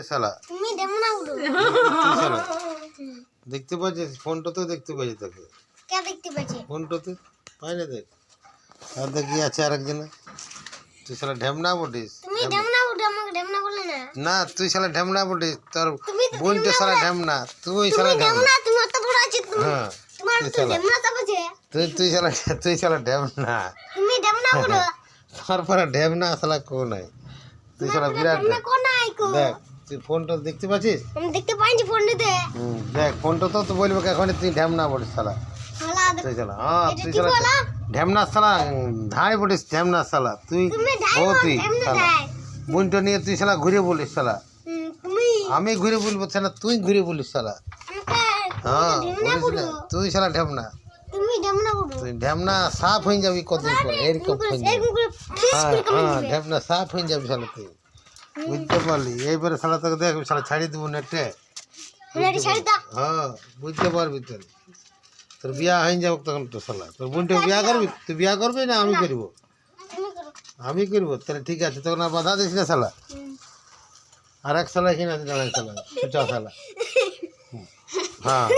শালা তুমি দেমনা উড়ো তুই শালা দেখতে পাচ্ছিস ফোনটা তো দেখতে পাচ্ছি তোকে কে দেখতে পাচ্ছি ফোনটাতে পাই না দেখ আর দেখি আছে আরেকজন তুই শালা ঢ্যামনা বটিস তুমি দেমনা উড়ো আমাকে দেমনা বলে না না তুই শালা ঢ্যামনা বটিস তোর তুমি তো বোন তো শালা ঢ্যামনা তুই শালা ঢ্যামনা দেমনা তুমি অত বড় আছে তুমি হ্যাঁ তোমার তো দেমনা চাপছে তুই শালা ঢ্যামনা তুমি দেমনা উড়ো তারপরে ঢ্যামনা শালা কো নাই তুই শালা বিরাট দেমনা কোন আইকো দেখ তুই ফোনটা দেখতে পাচ্ছিস আমি দেখতে পাইনি ফোনটাতে দেখ ফোনটা তো বলবো এখন তুই ঢ্যামনা বটিস শালা শালা তুই শালা হ্যাঁ এটা তুই কি শালা বলা ঢ্যামনা শালা ধাই বটিস ঢ্যামনা শালা তুই তুমি ধাই ও বল তুই দেমনা শালা ধাই বোনটা নিয়ে তুই শালা ঘুরে বলিস শালা তুমি আমি ঘুরে বলবো শালা তুই ঘুরে বলিস শালা হ্যাঁ দেমনা বলিস না, তুই শালা ঢ্যামনা তুমি দেমনা উড়ো তুই ঢ্যামনা সাফ হয়ে যাবি কতদিন পরে এরকম হয়ে যাবি এরকম করে ফিস হ্যাঁ করে কমেন্ট হ্যাঁ দিবে ঢ্যামনা সাফ হয়ে যাবি শালা তুই বুঝতে পারলি এইবারে শালা তোকে দেখ শালা ছাড়ি দেবো নেটে নেটে ছাড়ি দাও হ্যাঁ বুঝতে পারবি তোর তোর বিয়া হয়ে যাবো তখন তো শালা তোর বোনটা বিয়া করবি তুই বিয়া করবি না আমি করবো তুমি করো আমি করবো তাহলে ঠিক আছে তখন আর বাধা দিস না শালা আর এক শালা এখানে আছে দাঁড়ায় শালা ছুটা শালা হ্যাঁ